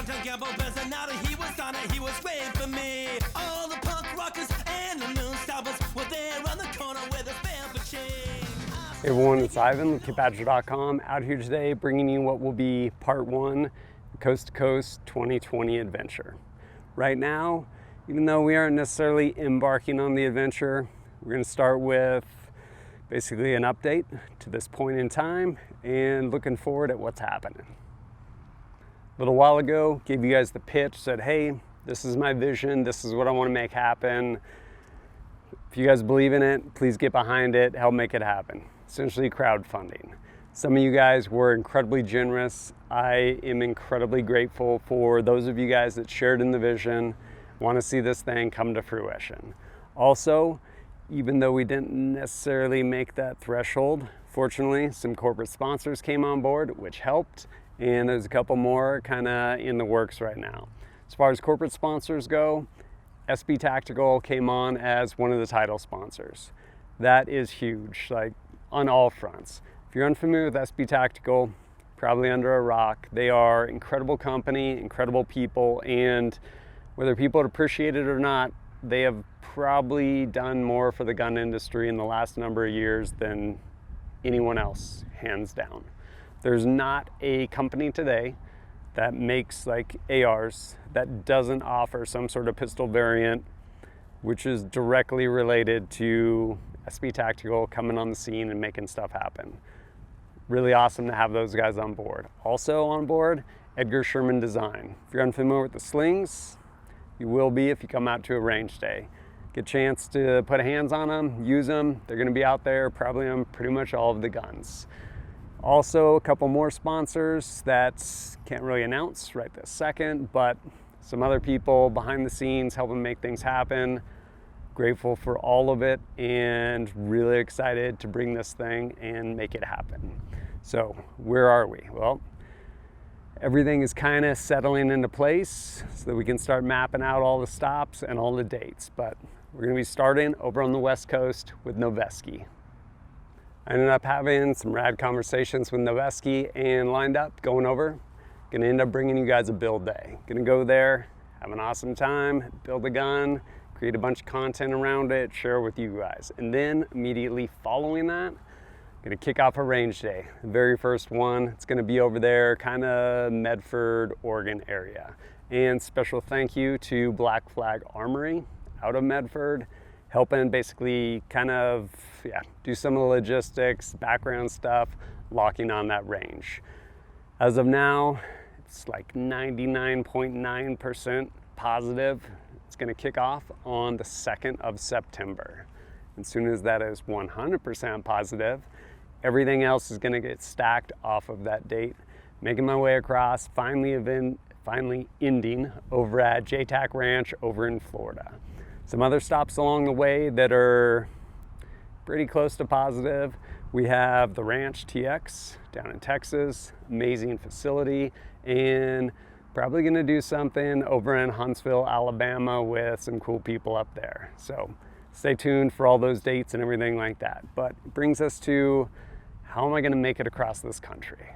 downtown Gamble personality. He was on it, he was waiting for me. All the punk rockers and the new stoppers were there on the corner with a spam for change. Hey everyone, it's Ivan with KidBadger.com, out here today bringing you what will be part one, Coast to Coast 2020 adventure. Right now, even though we aren't necessarily embarking on the adventure, we're going to start with basically an update to this point in time and looking forward at what's happening. A little while ago, gave you guys the pitch, said, hey, this is my vision, this is what I want to make happen. If you guys believe in it, please get behind it, help make it happen. Essentially crowdfunding. Some of you guys were incredibly generous. I am incredibly grateful for those of you guys that shared in the vision, want to see this thing come to fruition. Also, even though we didn't necessarily make that threshold, fortunately, some corporate sponsors came on board, which helped. And there's a couple more kind of in the works right now. As far as corporate sponsors go, SB Tactical came on as one of the title sponsors. That is huge, like on all fronts. If you're unfamiliar with SB Tactical, probably under a rock. They are incredible company, incredible people, and whether people appreciate it or not, they have probably done more for the gun industry in the last number of years than anyone else, hands down. There's not a company today that makes like ARs that doesn't offer some sort of pistol variant which is directly related to SB Tactical coming on the scene and making stuff happen. Really awesome to have those guys on board. Also on board, Edgar Sherman Design. If you're unfamiliar with the slings, you will be if you come out to a range day. Get a chance to put hands on them, use them. They're gonna be out there probably on pretty much all of the guns. Also, a couple more sponsors that can't really announce right this second, but some other people behind the scenes helping make things happen. Grateful for all of it and really excited to bring this thing and make it happen. So where are we? Well, everything is kind of settling into place so that we can start mapping out all the stops and all the dates. But we're gonna be starting over on the West Coast with Noveski. I ended up having some rad conversations with Noveski and lined up going over. Gonna end up bringing you guys a build day. Gonna go there, have an awesome time, build a gun, create a bunch of content around it, share with you guys. And then immediately following that, gonna kick off a range day. The very first one, it's gonna be over there, kind of Medford, Oregon area. And special thank you to Black Flag Armory out of Medford, helping basically kind of, do some of the logistics, background stuff, locking on that range. As of now, it's like 99.9% positive. It's gonna kick off on the 2nd of September. As soon as that is 100% positive, everything else is gonna get stacked off of that date. Making my way across, finally ending over at JTAC Ranch over in Florida. Some other stops along the way that are pretty close to positive. We have the Ranch TX down in Texas, amazing facility, and probably gonna do something over in Huntsville, Alabama with some cool people up there. So stay tuned for all those dates and everything like that. But it brings us to, how am I gonna make it across this country?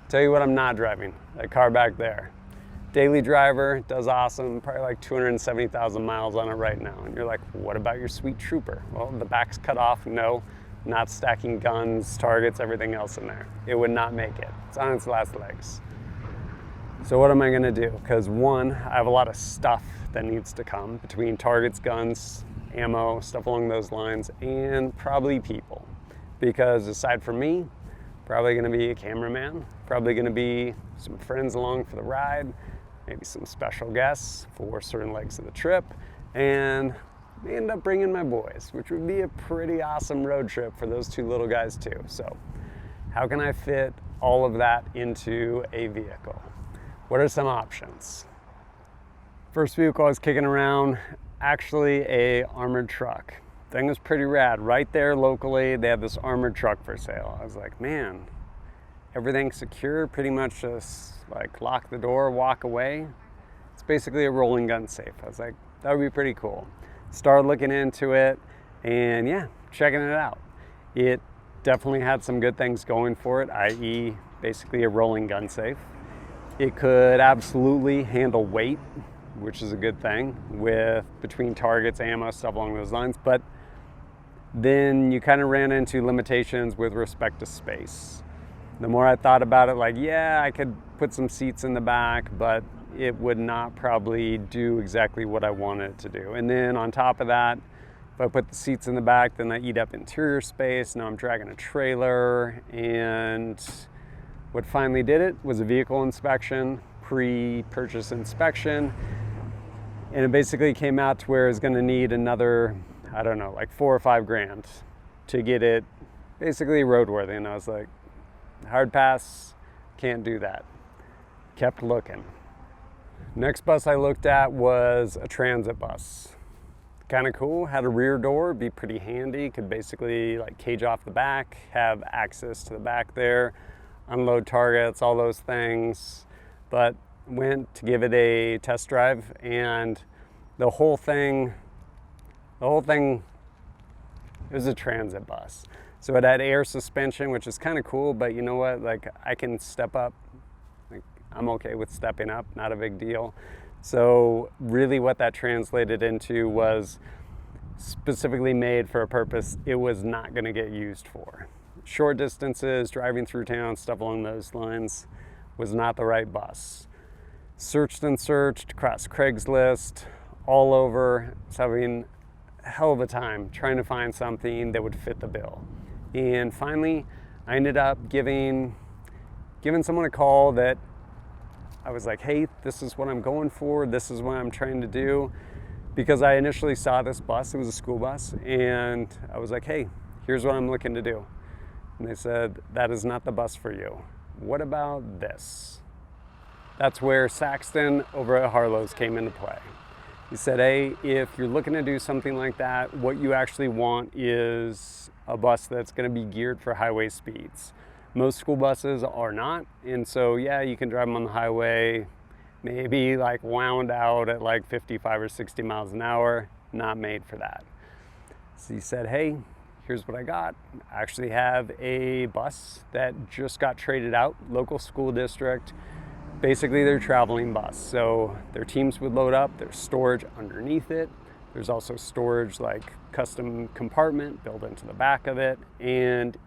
Tell you what I'm not driving, that car back there. Daily driver, does awesome, probably like 270,000 miles on it right now. And you're like, what about your sweet Trooper? Well, the back's cut off, no, not stacking guns, targets, everything else in there. It would not make it. It's on its last legs. So what am I gonna do? Because one, I have a lot of stuff that needs to come between targets, guns, ammo, stuff along those lines, and probably people. Because aside from me, probably gonna be a cameraman, probably gonna be some friends along for the ride, maybe some special guests for certain legs of the trip, and may end up bringing my boys, which would be a pretty awesome road trip for those two little guys too. So how can I fit all of that into a vehicle? What are some options? First vehicle I was kicking around, actually a armored truck. Thing was pretty rad. Right there locally, they have this armored truck for sale. I was like, man, everything's secure, pretty much just like lock the door, walk away. It's basically a rolling gun safe. I was like, that would be pretty cool. Started looking into it and checking it out. It definitely had some good things going for it, i.e. basically a rolling gun safe. It could absolutely handle weight, which is a good thing with between targets, ammo, stuff along those lines. But then you kind of ran into limitations with respect to space. The more I thought about it, like, yeah, I could put some seats in the back, but it would not probably do exactly what I wanted it to do. And then on top of that, if I put the seats in the back, then I eat up interior space. Now I'm dragging a trailer. And what finally did it was a vehicle inspection, pre-purchase inspection. And it basically came out to where it's gonna need another, I don't know, like $4 or $5 grand to get it basically roadworthy. And I was like, hard pass, can't do that. Kept looking. Next bus I looked at was a transit bus. Kind of cool, had a rear door, be pretty handy, could basically like cage off the back, have access to the back there, unload targets, all those things. But went to give it a test drive, and the whole thing, it was a transit bus. So it had air suspension, which is kind of cool, but you know what, like I can step up. Like, I'm okay with stepping up, not a big deal. So really what that translated into was specifically made for a purpose it was not going to get used for. Short distances, driving through town, stuff along those lines was not the right bus. Searched and searched, across Craigslist, all over. I was having a hell of a time trying to find something that would fit the bill. And finally, I ended up giving someone a call that I was like, hey, this is what I'm going for. This is what I'm trying to do. Because I initially saw this bus, it was a school bus, and I was like, hey, here's what I'm looking to do. And they said, that is not the bus for you. What about this? That's where Saxton over at Harlow's came into play. He said, hey, if you're looking to do something like that, what you actually want is a bus that's gonna be geared for highway speeds. Most school buses are not, and so yeah, you can drive them on the highway, maybe like wound out at like 55 or 60 miles an hour, not made for that. So he said, hey, here's what I got. I actually have a bus that just got traded out, local school district, basically their traveling bus. So their teams would load up, there's storage underneath it. There's also storage like custom compartment built into the back of it, and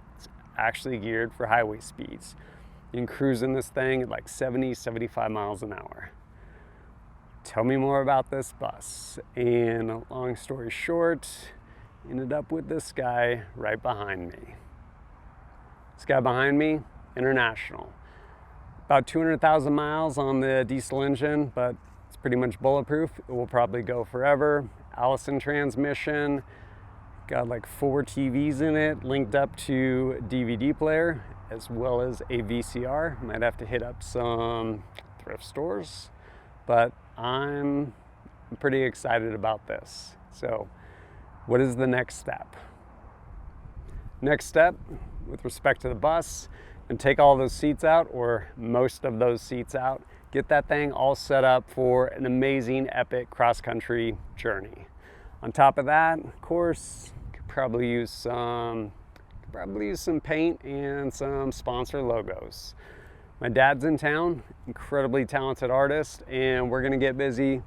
actually geared for highway speeds. You can cruise in this thing at like 70, 75 miles an hour. Tell me more about this bus. And long story short, ended up with this guy right behind me. This guy behind me, International. About 200,000 miles on the diesel engine, but it's pretty much bulletproof. It will probably go forever. Allison transmission. Got like 4 TVs in it, linked up to DVD player, as well as a VCR. Might have to hit up some thrift stores, but I'm pretty excited about this. So what is the next step? Next step, with respect to the bus, and take all those seats out, or most of those seats out, get that thing all set up for an amazing, epic cross-country journey. On top of that, of course, probably use some paint and some sponsor logos. My dad's in town, incredibly talented artist, and we're gonna get busy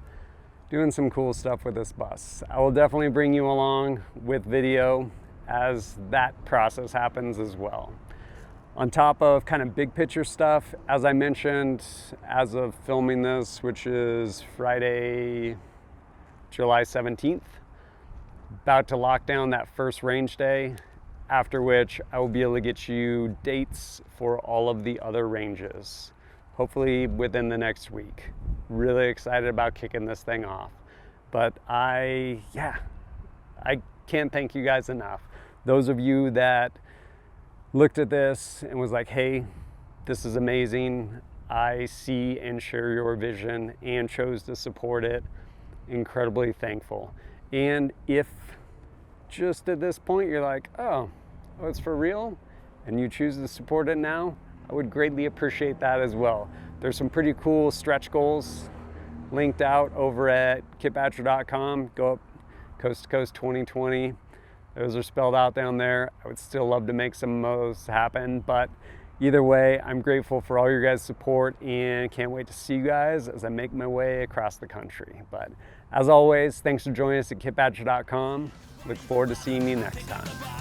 doing some cool stuff with this bus. I will definitely bring you along with video as that process happens as well. On top of kind of big picture stuff, as I mentioned, as of filming this, which is Friday, July 17th, about to lock down that first range day, after which I will be able to get you dates for all of the other ranges, hopefully within the next week. Really excited about kicking this thing off. But I can't thank you guys enough. Those of you that looked at this and was like, hey, this is amazing. I see and share your vision and chose to support it. Incredibly thankful. And if just at this point you're like, oh, it's for real, and you choose to support it now, I would greatly appreciate that as well. There's some pretty cool stretch goals linked out over at kitbadger.com. Go up Coast to Coast 2020. Those are spelled out down there. I would still love to make some of those happen, but Either way, I'm grateful for all your guys' support and can't wait to see you guys as I make my way across the country. But as always, thanks for joining us at kitbadger.com. Look forward to seeing you next time.